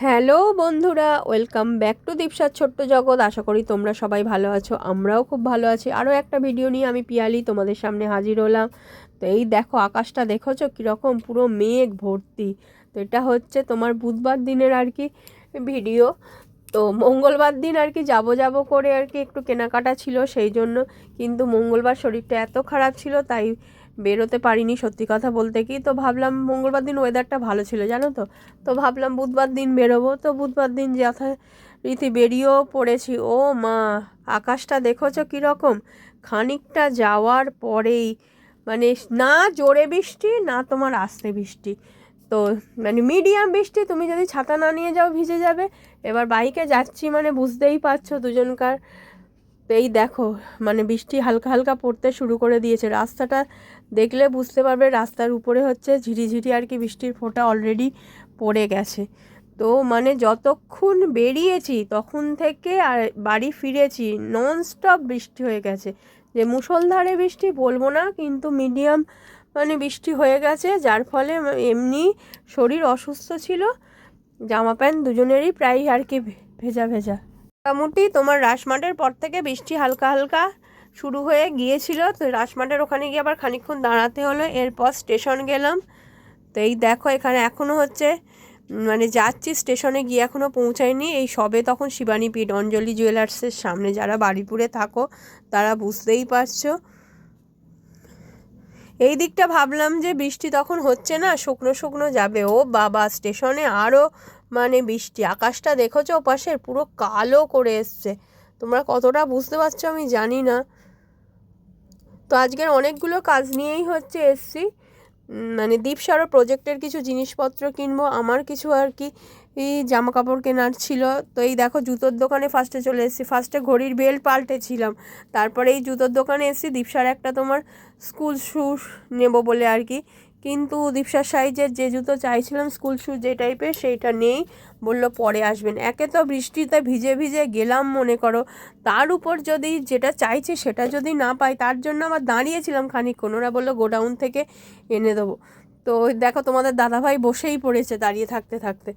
Hello বন্ধুরা, welcome back to দীপসার ছোট্ট জগৎ। আশা করি তোমরা সবাই ভালো আছো, আমরাও খুব ভালো আছি। আরও একটা ভিডিও নিয়ে আমি পিয়ালি তোমাদের সামনে হাজির হলাম। তো এই দেখো, আকাশটা দেখেছো কীরকম, পুরো মেঘ ভর্তি। তো এটা হচ্ছে তোমার বুধবার দিনের আর কি ভিডিও। তো মঙ্গলবার দিন আর কি যাব করে আর কি একটু কেনাকাটা ছিল সেই জন্য, কিন্তু মঙ্গলবার শরীরটা এত খারাপ ছিল তাই বেরোতে পারিনি সত্যি কথা বলতে কি। তো ভাবলাম মঙ্গলবার দিন ওয়েদারটা ভালো ছিল জানো তো, তো ভাবলাম বুধবার দিন বেরোবো। তো বুধবার দিন যথারীতি বেরিয়েও পড়েছি। ও মা, আকাশটা দেখেছো কীরকম। খানিকটা যাওয়ার পরেই মানে না জোরে বৃষ্টি না তোমার আস্তে বৃষ্টি, তো মানে মিডিয়াম বৃষ্টি। তুমি যদি ছাতা না নিয়ে যাও ভিজে যাবে। এবার বাইকে যাচ্ছি মানে বুঝতেই পারছো দুজনকার। তো এই দেখো, মানে বৃষ্টি হালকা হালকা পড়তে শুরু করে দিয়েছে। রাস্তাটা দেখলে বুঝতে পারবে, রাস্তার উপরে হচ্ছে ঝিরিঝিরি আর কি বৃষ্টির ফোঁটা অলরেডি পড়ে গেছে। তো মানে যতক্ষণ বেরিয়েছি তখন থেকে আর বাড়ি ফিরেছি ননস্টপ বৃষ্টি হয়ে গেছে। যে মুষলধারে বৃষ্টি বলবো না, কিন্তু মিডিয়াম মানে বৃষ্টি হয়ে গেছে, যার ফলে এমনি শরীর অসুস্থ ছিল। জামা প্যান্ট দুজনেরই প্রায় আর কি ভেজা ভেজা। মোটামুটি তোমার রাসমাটের পর থেকে বৃষ্টি হালকা হালকা শুরু হয়ে গিয়েছিল। তো রাসমাটের ওখানে গিয়ে আবার খানিকক্ষণ দাঁড়াতে হলো, এরপর স্টেশন গেলাম। তো এই দেখো এখানে এখনও হচ্ছে মানে যাচ্ছি, স্টেশনে গিয়ে এখনও পৌঁছায়নি। এই সবে তখন শিবানীপীঠ অঞ্জলি জুয়েলার্সের সামনে, যারা বাড়িপুরে থাকো তারা বুঝতেই পারছো। এই দিকটা ভাবলাম যে বৃষ্টি তখন হচ্ছে না, শুকনো শুকনো যাবে। ও বাবা, স্টেশনে আরও মানে বৃষ্টি। আকাশটা দেখেছো ওপাশের পুরো কালো করে এসছে, তোমরা কতটা বুঝতে পারছো আমি জানি না। তো আজকের অনেকগুলো কাজ নিয়েই হচ্ছে এসছি, মানে দীপসারও প্রজেক্টের কিছু জিনিসপত্র কিনবো, আমার কিছু আর কি জামা কাপড় কেনার ছিল। তো এই দেখো জুতোর দোকানে ফার্স্টে চলে এসেছি। ফার্স্টে ঘড়ির বেল্ট পাল্টেছিলাম, তারপরে এই জুতোর দোকানে এসেছি দীপসার একটা তোমার স্কুল শু নেব বলে আর কি। কিন্তু দীপসার সাইজের যে জুতো চাইছিলাম স্কুল শু যে টাইপের, সেইটা নেই, বললো পরে আসবেন। একে তো বৃষ্টিতে ভিজে ভিজে গেলাম মনে করো, তার উপর যদি যেটা চাইছি সেটা যদি না পাই, তার জন্য আবার দাঁড়িয়েছিলাম খানিকক্ষণ। ওরা বললো গোডাউন থেকে এনে দেবো। তো দেখো তোমাদের দাদাভাই বসেই পড়েছে দাঁড়িয়ে থাকতে থাকতে।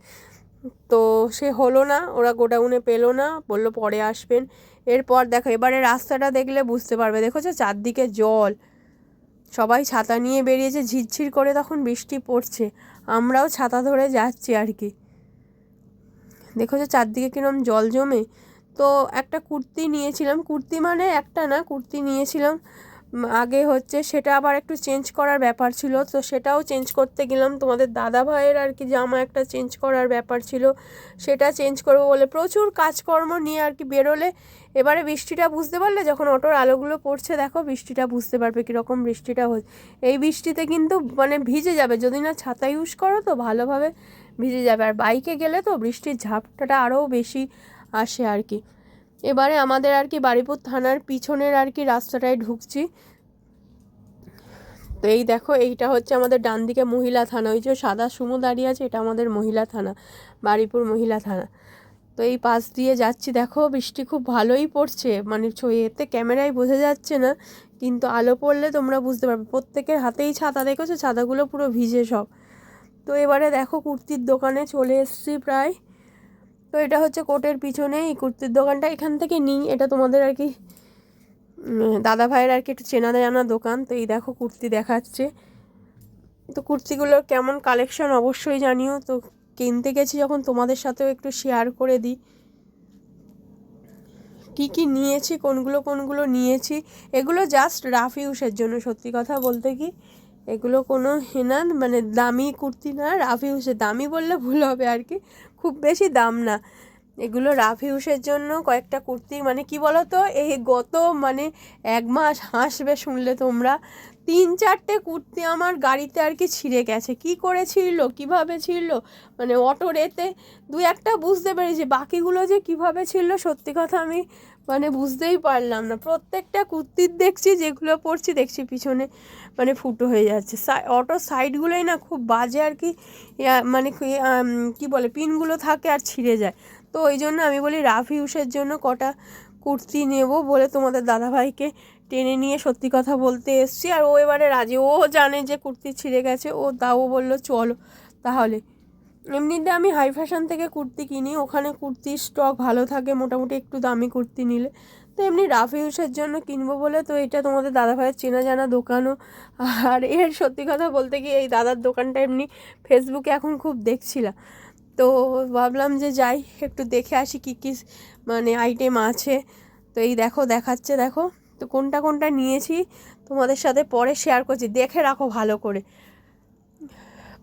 তো সে হলো না, ওরা গোডাউনে পেলো না, বললো পরে আসবেন। এরপর দেখো এবারে রাস্তাটা দেখলে বুঝতে পারবে, দেখেছো চারদিকে জল, সবাই ছাতা নিয়ে বেরিয়েছে, ঝিরঝির করে তখন বৃষ্টি পড়ছে, আমরাও ছাতা ধরে যাচ্ছি আর কি। দেখেছো চারদিকে কিরম জল জমে। তো একটা কুর্তি নিয়েছিলাম, কুর্তি মানে একটা না, কুর্তি নিয়েছিলাম আগে হচ্ছে, সেটা আবার একটু চেঞ্জ করার ব্যাপার ছিল, তো সেটাও চেঞ্জ করতে গেলাম। তোমাদের দাদা ভাইয়ের আর কি জামা একটা চেঞ্জ করার ব্যাপার ছিল, সেটা চেঞ্জ করবো বলে প্রচুর কাজকর্ম নিয়ে আর কি বেরোলে। এবারে বৃষ্টিটা বুঝতে পারলে, যখন অটোর আলোগুলো পড়ছে দেখো বৃষ্টিটা বুঝতে পারবে কীরকম বৃষ্টিটা হচ্ছে। এই বৃষ্টিতে কিন্তু মানে ভিজে যাবে, যদি না ছাতা ইউজ করো তো ভালোভাবে ভিজে যাবে। আর বাইকে গেলে তো বৃষ্টির ঝাপটাটা আরও বেশি আসে আর কি। এবারে আমাদের আর কি বারুইপুর থানার পিছনের আর কি রাস্তাটায় ঢুকছি। তো এই দেখো, এইটা হচ্ছে আমাদের ডান দিকে মহিলা থানা, ওই যে সাদা সুমো দাঁড়িয়ে আছে, এটা আমাদের মহিলা থানা, বারুইপুর মহিলা থানা। তো এই পাশ দিয়ে যাচ্ছি, দেখো বৃষ্টি খুব ভালোই পড়ছে, মানে এতে ক্যামেরায় বোঝা যাচ্ছে না, কিন্তু আলো পড়লে তোমরা বুঝতে পারবে। প্রত্যেকের হাতেই ছাতা, দেখেছো ছাতাগুলো পুরো ভিজে সব। তো এবারে দেখো কুর্তির দোকানে চলে এসেছি প্রায়। তো এটা হচ্ছে কোর্টের পিছনে এই কুর্তির দোকানটা, এখান থেকে নিই, এটা তোমাদের আর কি দাদা ভাইয়ের আর কি একটু চেনা জানা দোকান। তো এই দেখো কুর্তি দেখাচ্ছে। তো কুর্তিগুলোর কেমন কালেকশন অবশ্যই জানিও। তো কিনতে গেছি যখন তোমাদের সাথেও একটু শেয়ার করে দিই কী কী নিয়েছি, কোনগুলো নিয়েছি। এগুলো জাস্ট রাফ ইউজের জন্য, সত্যি কথা বলতে কি এগুলো কোনো হেনান মানে দামি কুর্তি না, রাফ ইউজের। দামি বললে ভুল হবে আর কি, খুব বেশি দাম না। এগুলো রাফ ইউজের জন্য কয়েকটা কুর্তি, মানে কি বলো তো, এই গত মানে 1 মাস হাসবে শুনলে তোমরা, 3-4টে কুর্তি আমার গাড়িতে আর কি ছিঁড়ে গেছে। কি করে ছিঁড়লো, কীভাবে ছিঁড়লো, মানে অটোর এতে 2-1টা বুঝতে পেরেছি, বাকিগুলো যে কীভাবে ছিঁড়লো সত্যি কথা আমি মানে বুঝতেই পারলাম না। প্রত্যেকটা কুর্তির দেখছি যেগুলো পরছি দেখছি পিছনে মানে ফুটো হয়ে যাচ্ছে। অটোর সাইডগুলোই না খুব বাজে আর কি, মানে কি বলে পিনগুলো থাকে আর ছিঁড়ে যায়। তো ওই জন্য আমি বলি রাফ ইউজের জন্য কটা কুর্তি নেব বলে তোমাদের দাদাভাইকে টেনে নিয়ে সত্যি কথা বলতে এসছি। আর ও এবারে রাজি, ও জানে যে কুর্তি ছিঁড়ে গেছে, ও তাও বললো চলো তাহলে। এমনিতে আমি হাই ফ্যাশন থেকে কুর্তি কিনি, ওখানে কুর্তির স্টক ভালো থাকে মোটামুটি, একটু দামি কুর্তি নিলে। তো এমনি রাফ ইউজের জন্য কিনবো বলে তো এটা তোমাদের দাদাভাইয়ের চেনা জানা দোকানও। আর এর সত্যি কথা বলতে কি এই দাদার দোকানটা এমনি ফেসবুকে এখন খুব দেখছিলাম, তো ভাবলাম যে যাই একটু দেখে আসি কী কী মানে আইটেম আছে। তো এই দেখো দেখাচ্ছে, দেখো তো কোনটা কোনটা নিয়েছি তোমাদের সাথে পরে শেয়ার করছি, দেখে রাখো ভালো করে।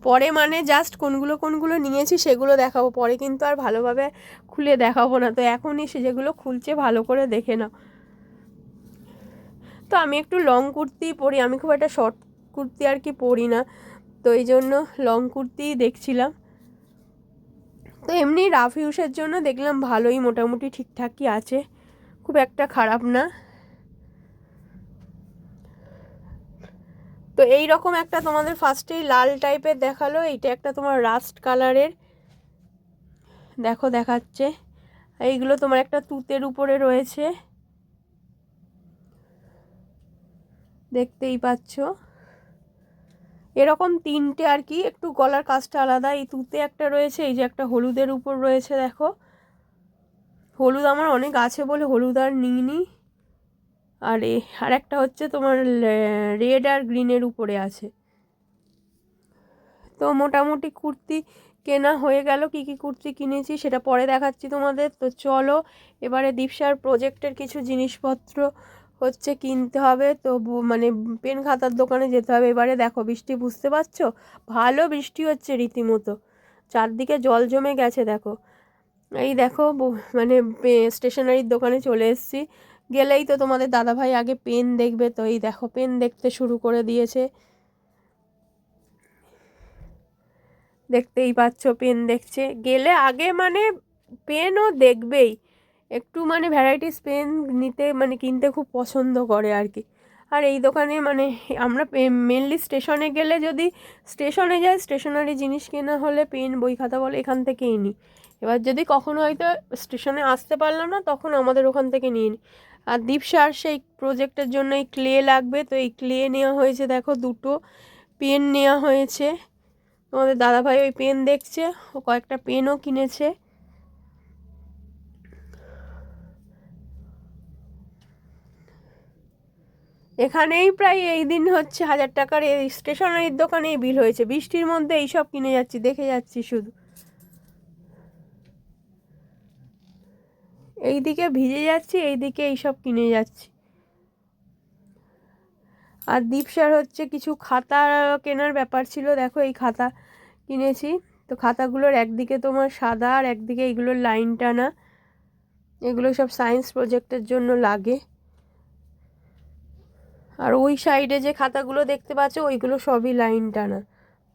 পরে মানে জাস্ট কোনগুলো কোনগুলো নিয়েছি সেগুলো দেখাবো, পরে কিন্তু আর ভালোভাবে খুলে দেখাবো না। তো এখনই সে যেগুলো খুলছে ভালো করে দেখে নাও। তো আমি একটু লং কুর্তি পরি, আমি খুব একটা শর্ট কুর্তি আর কি পরি না, তো এই জন্য লং কুর্তিই দেখছিলাম। তো এমনি রাফ ইউজের জন্য দেখলাম ভালোই মোটামুটি ঠিকঠাকই আছে, খুব একটা খারাপ না। তো এই রকম একটা তোমাদের ফার্স্টেই লাল টাইপের দেখালো, এইটা একটা তোমার রাস্ট কালারের, দেখো দেখাচ্ছে। এইগুলো তোমার একটা তুতের উপরে রয়েছে, দেখতেই পাচ্ছ। এরকম তিনটে আর কি, একটু গলার কাজটা আলাদা। এই তুতে একটা রয়েছে, এই যে একটা হলুদের উপর রয়েছে, দেখো হলুদ আমার অনেক আছে বলে হলুদ আর নিইনি। আর আর একটা হচ্ছে তোমার রেড আর গ্রিনের উপরে আছে। তো মোটামুটি কুর্তি কেনা হয়ে গেল, কী কী কুর্তি কিনেছি সেটা পরে দেখাচ্ছি তোমাদের। তো চলো এবারে দীপসার প্রজেক্টের কিছু জিনিসপত্র হচ্ছে কিনতে হবে, তো মানে পেন খাতার দোকানে যেতে হবে। এবারে দেখো বৃষ্টি, বুঝতে পারছো ভালো বৃষ্টি হচ্ছে রীতিমতো, চারদিকে জল জমে গেছে দেখো। এই দেখো মানে স্টেশনারির দোকানে চলে এসেছি, গেলেই তো তোমাদের দাদাভাই আগে পেন দেখবে, তো এই দেখো পেন দেখতে শুরু করে দিয়েছে, দেখতেই পাচ্ছ পেন দেখছে। গেলে আগে মানে পেনও দেখবেই, একটু মানে ভ্যারাইটিস পেন নিতে মানে কিনতে খুব পছন্দ করে আর কি। আর এই দোকানে মানে আমরা মেনলি স্টেশনে গেলে, যদি স্টেশনে যাই স্টেশনারি জিনিস কেনা হলে পেন বই খাতা বলে এখান থেকেই নিই। এবার যদি কখনো হয়তো স্টেশনে আসতে পারলাম না তখন আমাদের ওখান থেকে নিয়ে নিই। আর দীপসার সেই প্রজেক্টের জন্য এই ক্লে লাগবে, তো এই ক্লে নেওয়া হয়েছে, দেখো দুটো পেন নেওয়া হয়েছে। তোমাদের দাদাভাই ওই পেন দেখছে, ও কয়েকটা পেনও কিনেছে। এখানেই প্রায় এই দিন হচ্ছে 1000 টাকার এই স্টেশনারির দোকানেই বিল হয়েছে, বৃষ্টির মধ্যে এইসব কিনে যাচ্ছি, দেখে যাচ্ছি শুধু, এইদিকে ভিজে যাচ্ছি এইদিকে এইসব কিনে যাচ্ছি। আর দীপসার হচ্ছে কিছু খাতা কেনার ব্যাপার ছিল, দেখো এই খাতা কিনেছি। তো খাতাগুলোর একদিকে তোমার সাদা আর একদিকে এইগুলোর লাইন টানা, এগুলো সব সায়েন্স প্রজেক্টের জন্য লাগে। আর ওই সাইডে যে খাতাগুলো দেখতে পাচ্ছ ওইগুলো সবই লাইন টানা।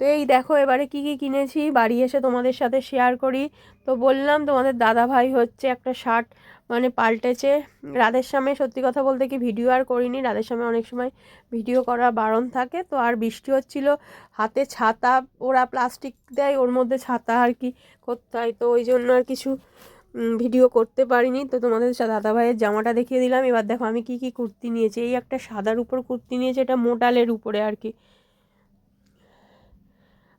তো এই দেখো এবারে কি কি কিনেছি বাড়ি এসে তোমাদের সাথে শেয়ার করি। তো বললাম তোমাদের দাদা ভাই হচ্ছে একটা শার্ট মানে পাল্টেছে। রাধের সামনে সত্যি কথা বলতে কি ভিডিও আর করিনি, রাধের সামনে অনেক সময় ভিডিও করা বারণ থাকে। তো আর বৃষ্টি হচ্ছিল, হাতে ছাতা ওরা প্লাস্টিক দেয়, ওর মধ্যে ছাতা আর কি করতে হয়, তো ওই জন্য আর কিছু ভিডিও করতে পারিনি। তো তোমাদের দাদাভাইয়ের জামাটা দেখিয়ে দিলাম। এবার দেখো আমি কি কি কুর্তি নিয়েছি। এই একটা সাদার উপর কুর্তি নিয়েছি, এটা মোডালের উপরে আর কি।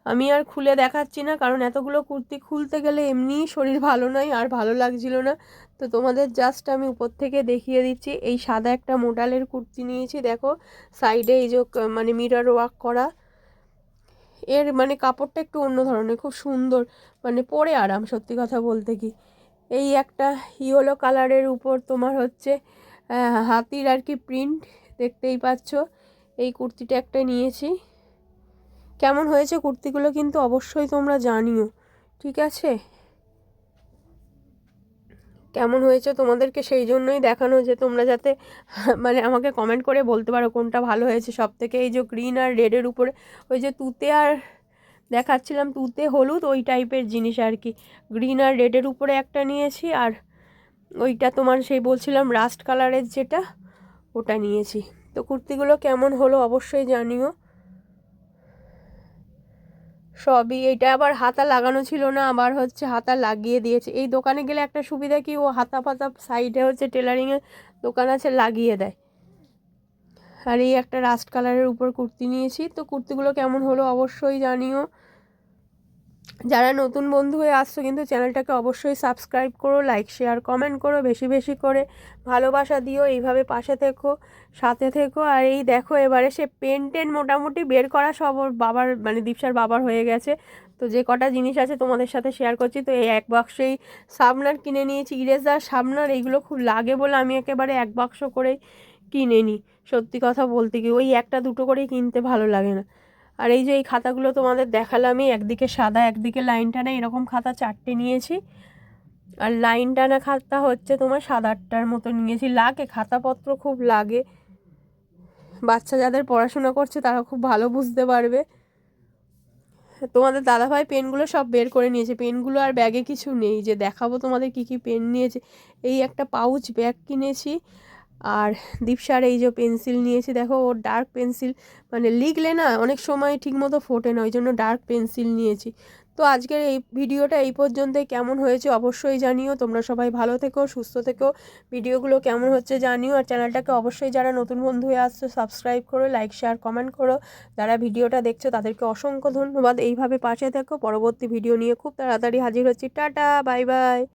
আমি আর খুলে দেখাচ্ছি না, কারণ এতগুলো কুর্তি খুলতে গেলে এমনিই শরীর ভালো নয় আর ভালো লাগছিল না। তো তোমাদের জাস্ট আমি উপর থেকে দেখিয়ে দিচ্ছি। এই সাদা একটা মোডালের কুর্তি নিয়েছি, দেখো সাইডে এই যে মানে মিরর ওয়ার্ক করা, এর মানে কাপড়টা একটু অন্য ধরনের, খুব সুন্দর, মানে পরে আরাম সত্যি কথা বলতে কি। এই একটা ইয়েলো কালারের উপর তোমার হচ্ছে হাতির আর কি প্রিন্ট, দেখতেই পাচ্ছ। এই কুর্তিটা একটা নিয়েছি। কেমন হয়েছে কুর্তিগুলো কিন্তু অবশ্যই তোমরা জানিও, ঠিক আছে? কেমন হয়েছে তোমাদেরকে সেই জন্যই দেখানো, যে তোমরা যাতে মানে আমাকে কমেন্ট করে বলতে পারো কোনটা ভালো হয়েছে সব থেকে। এই যে গ্রিন আর রেডের উপরে ওই যে তুতে আর দেখাচ্ছিলাম, তুতে হলুদ ওই টাইপের জিনিস আর কি, গ্রিন আর রেডের উপরে একটা নিয়েছি। আর ওইটা তোমার সেই বলছিলাম রাস্ট কালারের যেটা, ওটা নিয়েছি। তো কুর্তিগুলো কেমন হলো অবশ্যই জানিও। সবই, এইটা আবার হাতা লাগানো ছিল না, আবার হচ্ছে হাতা লাগিয়ে দিয়েছে। এই দোকানে গেলে একটা সুবিধা কি, ও হাতা ফাতা সাইডে হচ্ছে টেলারিংয়ের দোকান আছে, লাগিয়ে দেয়। আর এই একটা রাস্ট কালারের উপর কুর্তি নিয়েছি। তো কুর্তিগুলো কেমন হলো অবশ্যই জানিও। যারা নতুন বন্ধু হয়ে আসছো কিন্তু চ্যানেলটাকে অবশ্যই সাবস্ক্রাইব করো, লাইক শেয়ার কমেন্ট করো, বেশি বেশি করে ভালোবাসা দিও, এইভাবে পাশে থেকো, সাথে থেকো। আর এই দেখো এবারে সে পেন টেন মোটামুটি বের করা সব ওর বাবার মানে দীপসার বাবার হয়ে গেছে। তো যে কটা জিনিস আছে তোমাদের সাথে শেয়ার করছি। তো এই এক বাক্সেই শার্পনার কিনে নিয়েছি, ইরেজার, শার্পনার, এইগুলো খুব লাগে বলে আমি একেবারে এক বাক্স করেই কিনে নিই। সত্যি কথা বলতে কি ওই একটা দুটো করেই কিনতে ভালো লাগে না। আর এই যে এই খাতাগুলো তোমাদের দেখালামই, একদিকে সাদা একদিকে লাইন টানা, এরকম খাতা 4টে নিয়েছি। আর লাইন টানা খাতা হচ্ছে তোমার 7-8টার মতো নিয়েছি। লাগে খাতাপত্র খুব লাগে, বাচ্চা যাদের পড়াশোনা করছে তারা খুব ভালো বুঝতে পারবে। তোমাদের দাদাভাই পেনগুলো সব বের করে নিয়েছে, পেনগুলো আর ব্যাগে কিছু নেই যে দেখাবো তোমাদের কি কি পেন নিয়েছে। এই একটা পাউচ ব্যাগ কিনেছি। আর দীপসার এই যে পেন্সিল নিয়েছি, দেখো ওর ডার্ক পেন্সিল, মানে লিখলে না অনেক সময় ঠিকমতো ফোটে না, ওই জন্য ডার্ক পেন্সিল নিয়েছি। তো আজকের এই ভিডিওটা এই পর্যন্তই, কেমন হয়েছে অবশ্যই জানিও। তোমরা সবাই ভালো থেকো, সুস্থ থেকো, ভিডিওগুলো কেমন হচ্ছে জানিও। আর চ্যানেলটাকে অবশ্যই যারা নতুন বন্ধু হয়ে আসছো সাবস্ক্রাইব করো, লাইক শেয়ার কমেন্ট করো। যারা ভিডিওটা দেখছো তাদেরকে অসংখ্য ধন্যবাদ। এইভাবে পাশে থেকো, পরবর্তী ভিডিও নিয়ে খুব তাড়াতাড়ি হাজির হচ্ছি। Tata, bye bye.